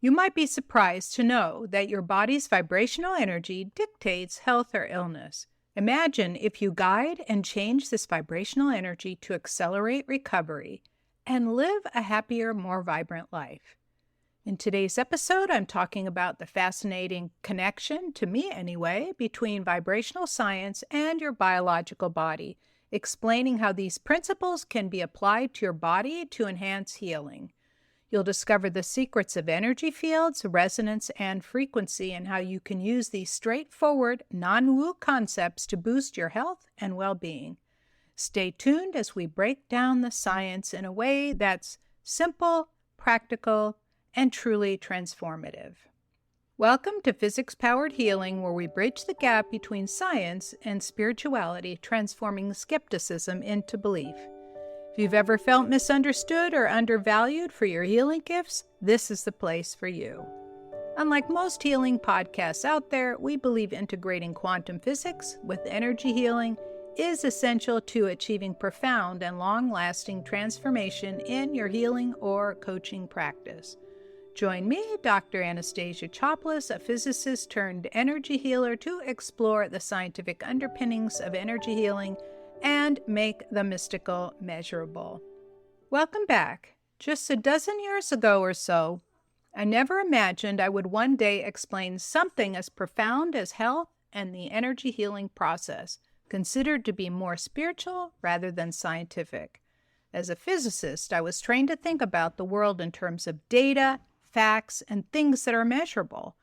You might be surprised to know that your body's vibrational energy dictates health or illness. Imagine if you guide and change this vibrational energy to accelerate recovery and live a happier, more vibrant life. In today's episode, I'm talking about the fascinating connection, to me anyway, between vibrational science and your biological body, explaining how these principles can be applied to your body to enhance healing. You'll discover the secrets of energy fields, resonance, and frequency, and how you can use these straightforward, non-woo concepts to boost your health and well-being. Stay tuned as we break down the science in a way that's simple, practical, and truly transformative. Welcome to Physics-Powered Healing, where we bridge the gap between science and spirituality, transforming skepticism into belief. If you've ever felt misunderstood or undervalued for your healing gifts, this is the place for you. Unlike most healing podcasts out there, we believe integrating quantum physics with energy healing is essential to achieving profound and long-lasting transformation in your healing or coaching practice. Join me, Dr. Anastasia Chopelas, a physicist turned energy healer, to explore the scientific underpinnings of energy healing and make the mystical measurable. Welcome back. Just a dozen years ago or so, I never imagined I would one day explain something as profound as health and the energy healing process, considered to be more spiritual rather than scientific. As a physicist, I was trained to think about the world in terms of data, facts, and things that are measurable.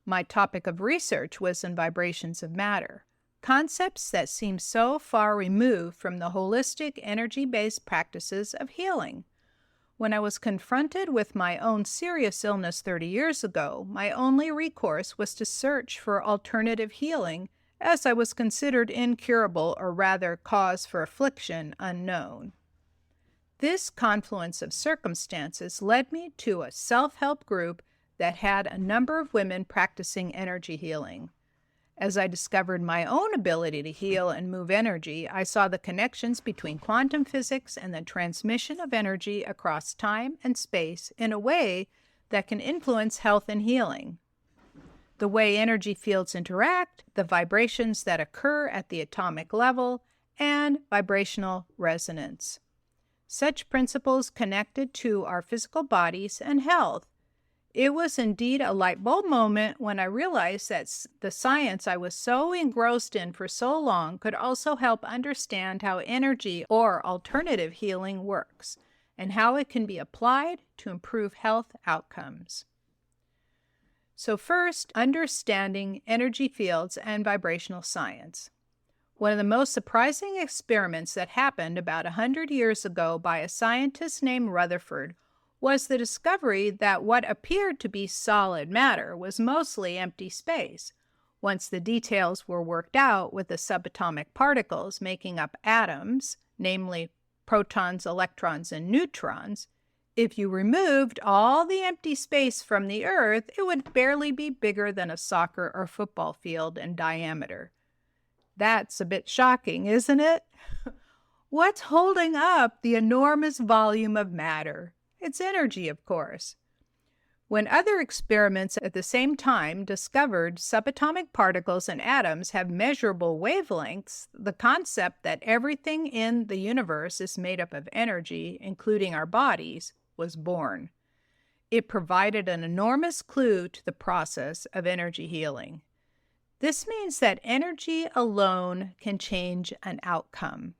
My topic of research was in vibrations of matter, concepts that seem so far removed from the holistic, energy-based practices of healing. When I was confronted with my own serious illness 30 years ago, my only recourse was to search for alternative healing, as I was considered incurable, or rather cause for affliction unknown. This confluence of circumstances led me to a self-help group that had a number of women practicing energy healing. As I discovered my own ability to heal and move energy, I saw the connections between quantum physics and the transmission of energy across time and space in a way that can influence health and healing. The way energy fields interact, the vibrations that occur at the atomic level, and vibrational resonance. Such principles connected to our physical bodies and health. It was indeed a light bulb moment when I realized that the science I was so engrossed in for so long could also help understand how energy or alternative healing works, and how it can be applied to improve health outcomes. So first, understanding energy fields and vibrational science. One of the most surprising experiments that happened about 100 years ago by a scientist named Rutherford was the discovery that what appeared to be solid matter was mostly empty space. Once the details were worked out with the subatomic particles making up atoms, namely protons, electrons, and neutrons, if you removed all the empty space from the Earth, it would barely be bigger than a soccer or football field in diameter. That's a bit shocking, isn't it? What's holding up the enormous volume of matter? It's energy, of course. When other experiments at the same time discovered subatomic particles and atoms have measurable wavelengths, the concept that everything in the universe is made up of energy, including our bodies, was born. It provided an enormous clue to the process of energy healing. This means that energy alone can change an outcome.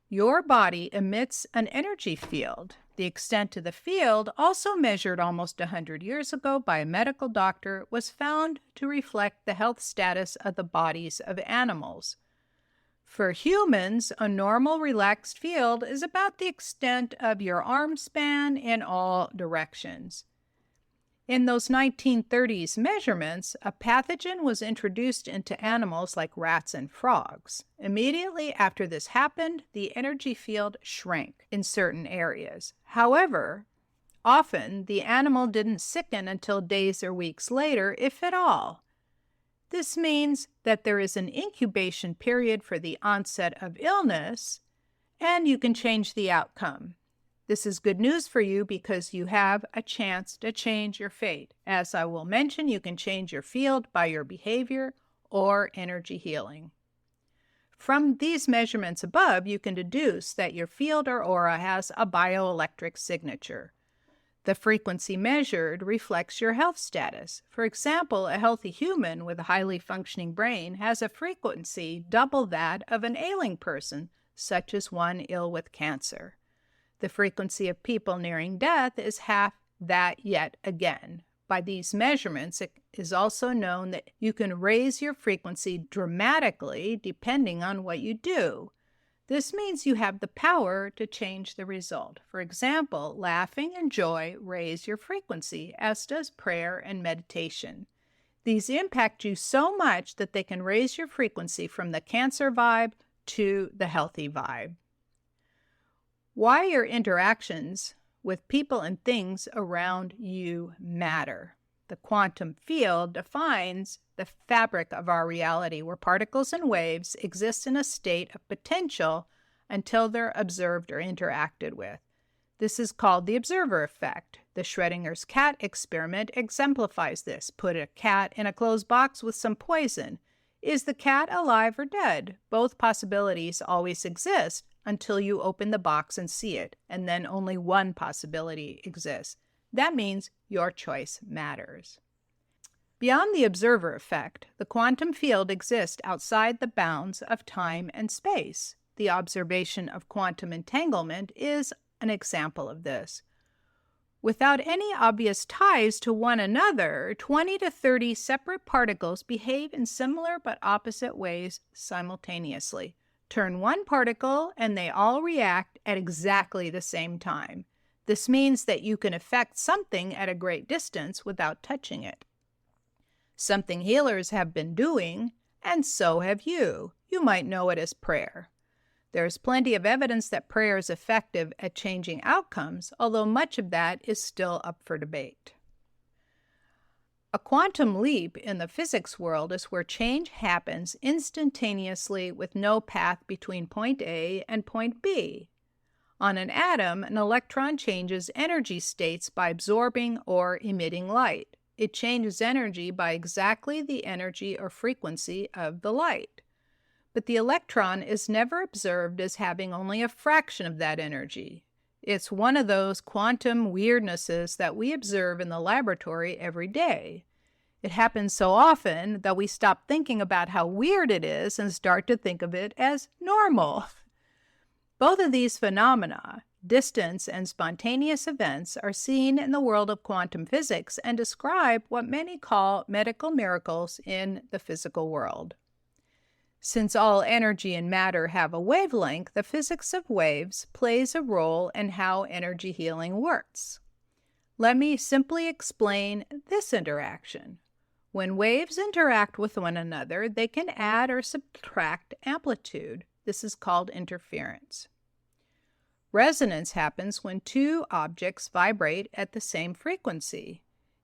Your body emits an energy field. The extent of the field, also measured almost 100 years ago by a medical doctor, was found to reflect the health status of the bodies of animals. For humans, a normal relaxed field is about the extent of your arm span in all directions. In those 1930s measurements, a pathogen was introduced into animals like rats and frogs. Immediately after this happened, the energy field shrank in certain areas. However, often the animal didn't sicken until days or weeks later, if at all. This means that there is an incubation period for the onset of illness, and you can change the outcome. This is good news for you because you have a chance to change your fate. As I will mention, you can change your field by your behavior or energy healing. From these measurements above, you can deduce that your field or aura has a bioelectric signature. The frequency measured reflects your health status. For example, a healthy human with a highly functioning brain has a frequency double that of an ailing person, such as one ill with cancer. The frequency of people nearing death is half that yet again. By these measurements, it is also known that you can raise your frequency dramatically depending on what you do. This means you have the power to change the result. For example, laughing and joy raise your frequency, as does prayer and meditation. These impact you so much that they can raise your frequency from the cancer vibe to the healthy vibe. Why your interactions with people and things around you matter. The quantum field defines the fabric of our reality, where particles and waves exist in a state of potential until they're observed or interacted with. This is called the observer effect. The Schrödinger's cat experiment exemplifies this. Put a cat in a closed box with some poison. Is the cat alive or dead? Both possibilities always exist until you open the box and see it, and then only one possibility exists. That means your choice matters. Beyond the observer effect, the quantum field exists outside the bounds of time and space. The observation of quantum entanglement is an example of this. Without any obvious ties to one another, 20 to 30 separate particles behave in similar but opposite ways simultaneously. Turn one particle and they all react at exactly the same time. This means that you can affect something at a great distance without touching it. Something healers have been doing, and so have you. You might know it as prayer. There's plenty of evidence that prayer is effective at changing outcomes, although much of that is still up for debate. A quantum leap in the physics world is where change happens instantaneously with no path between point A and point B. On an atom, an electron changes energy states by absorbing or emitting light. It changes energy by exactly the energy or frequency of the light. But the electron is never observed as having only a fraction of that energy. It's one of those quantum weirdnesses that we observe in the laboratory every day. It happens so often that we stop thinking about how weird it is and start to think of it as normal. Both of these phenomena, distance and spontaneous events, are seen in the world of quantum physics and describe what many call medical miracles in the physical world. Since all energy and matter have a wavelength, the physics of waves plays a role in how energy healing works. Let me simply explain this interaction. When waves interact with one another, they can add or subtract amplitude. This is called interference. Resonance happens when two objects vibrate at the same frequency.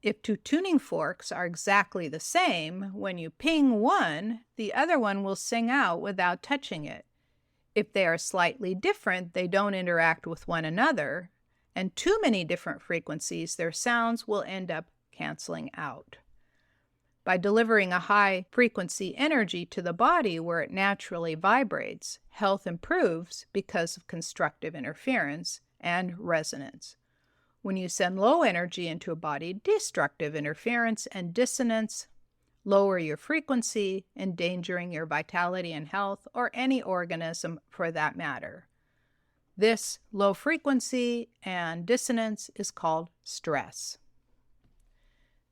If two tuning forks are exactly the same, when you ping one, the other one will sing out without touching it. If they are slightly different, they don't interact with one another, and too many different frequencies, their sounds will end up canceling out. By delivering a high-frequency energy to the body where it naturally vibrates, health improves because of constructive interference and resonance. When you send low energy into a body, destructive interference and dissonance lower your frequency, endangering your vitality and health, or any organism for that matter. This low frequency and dissonance is called stress.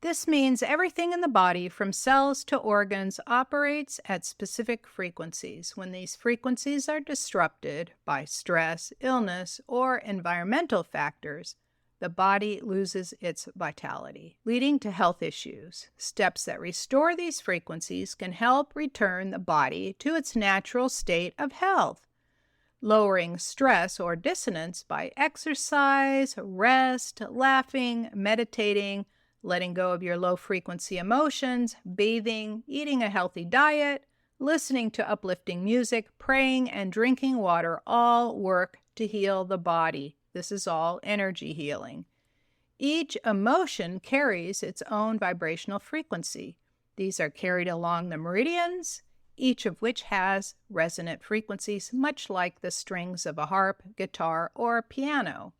This means everything in the body, from cells to organs, operates at specific frequencies. When these frequencies are disrupted by stress, illness, or environmental factors, the body loses its vitality, leading to health issues. Steps that restore these frequencies can help return the body to its natural state of health. Lowering stress or dissonance by exercise, rest, laughing, meditating, letting go of your low-frequency emotions, bathing, eating a healthy diet, listening to uplifting music, praying, and drinking water all work to heal the body This is all energy healing. Each emotion carries its own vibrational frequency. These are carried along the meridians, each of which has resonant frequencies, much like the strings of a harp, guitar, or piano.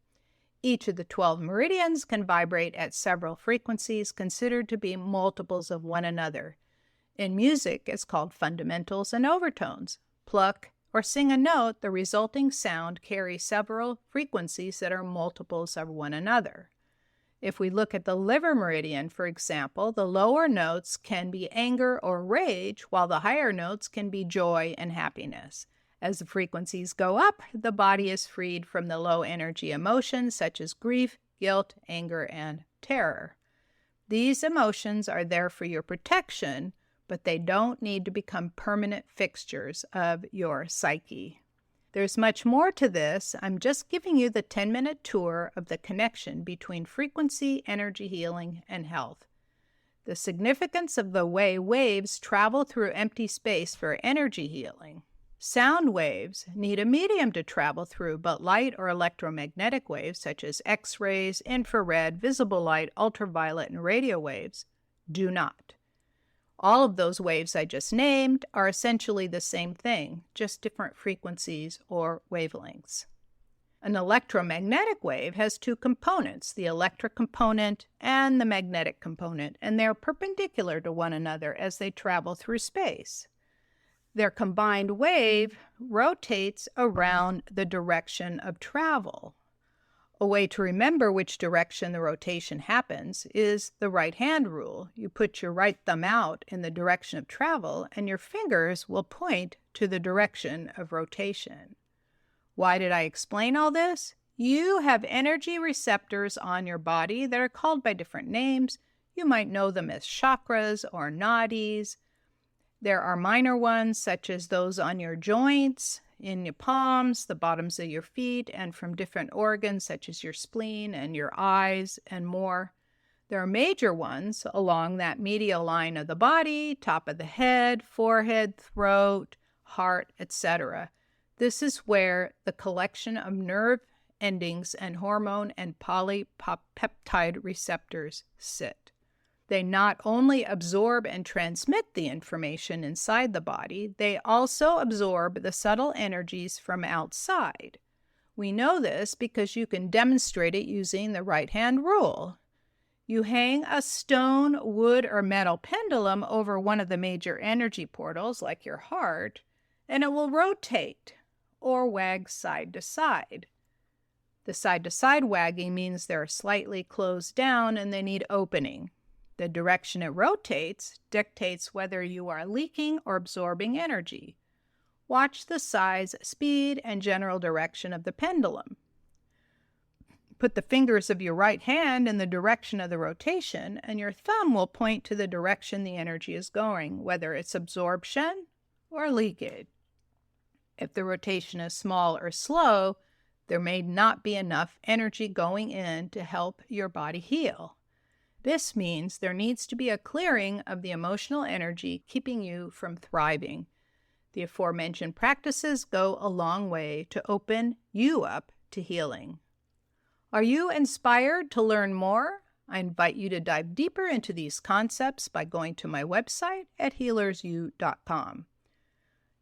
Each of the 12 meridians can vibrate at several frequencies considered to be multiples of one another. In music, it's called fundamentals and overtones. Pluck or sing a note, the resulting sound carries several frequencies that are multiples of one another. If we look at the liver meridian, for example, the lower notes can be anger or rage, while the higher notes can be joy and happiness. As the frequencies go up, the body is freed from the low-energy emotions such as grief, guilt, anger, and terror. These emotions are there for your protection, but they don't need to become permanent fixtures of your psyche. There's much more to this. I'm just giving you the 10-minute tour of the connection between frequency, energy healing, and health. The significance of the way waves travel through empty space for energy healing. Sound waves need a medium to travel through, but light or electromagnetic waves such as X-rays, infrared, visible light, ultraviolet, and radio waves do not. All of those waves I just named are essentially the same thing, just different frequencies or wavelengths. An electromagnetic wave has two components, the electric component and the magnetic component, and they're perpendicular to one another as they travel through space. Their combined wave rotates around the direction of travel. A way to remember which direction the rotation happens is the right-hand rule. You put your right thumb out in the direction of travel, and your fingers will point to the direction of rotation. Why did I explain all this? You have energy receptors on your body that are called by different names. You might know them as chakras or nadis. There are minor ones, such as those on your joints, in your palms, the bottoms of your feet, and from different organs such as your spleen and your eyes and more. There are major ones along that medial line of the body, top of the head, forehead, throat, heart, etc. This is where the collection of nerve endings and hormone and polypeptide receptors sit. They not only absorb and transmit the information inside the body, they also absorb the subtle energies from outside. We know this because you can demonstrate it using the right-hand rule. You hang a stone, wood, or metal pendulum over one of the major energy portals, like your heart, and it will rotate or wag side to side. The side-to-side wagging means they're slightly closed down and they need opening. The direction it rotates dictates whether you are leaking or absorbing energy. Watch the size, speed, and general direction of the pendulum. Put the fingers of your right hand in the direction of the rotation, and your thumb will point to the direction the energy is going, whether it's absorption or leakage. If the rotation is small or slow, there may not be enough energy going in to help your body heal. This means there needs to be a clearing of the emotional energy keeping you from thriving. The aforementioned practices go a long way to open you up to healing. Are you inspired to learn more? I invite you to dive deeper into these concepts by going to my website at healersu.com.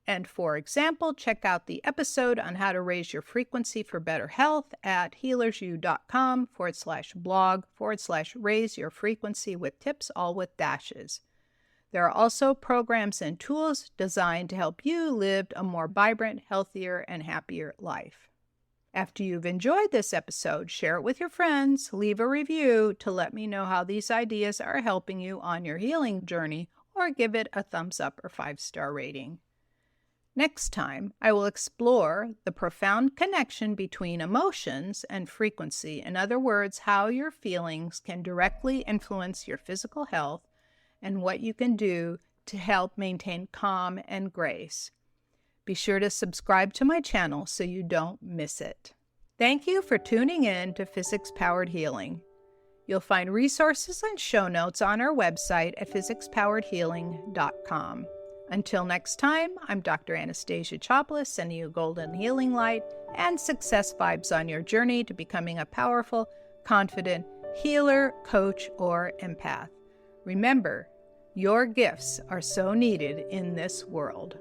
And for example, check out the episode on how to raise your frequency for better health at healersu.com/blog/raise your frequency with tips, all with dashes. There are also programs and tools designed to help you live a more vibrant, healthier, and happier life. After you've enjoyed this episode, share it with your friends, leave a review to let me know how these ideas are helping you on your healing journey, or give it a thumbs up or 5-star rating. Next time, I will explore the profound connection between emotions and frequency. In other words, how your feelings can directly influence your physical health and what you can do to help maintain calm and grace. Be sure to subscribe to my channel so you don't miss it. Thank you for tuning in to Physics-Powered Healing. You'll find resources and show notes on our website at physicspoweredhealing.com. Until next time, I'm Dr. Anastasia Chopelas, sending you golden healing light and success vibes on your journey to becoming a powerful, confident healer, coach, or empath. Remember, your gifts are so needed in this world.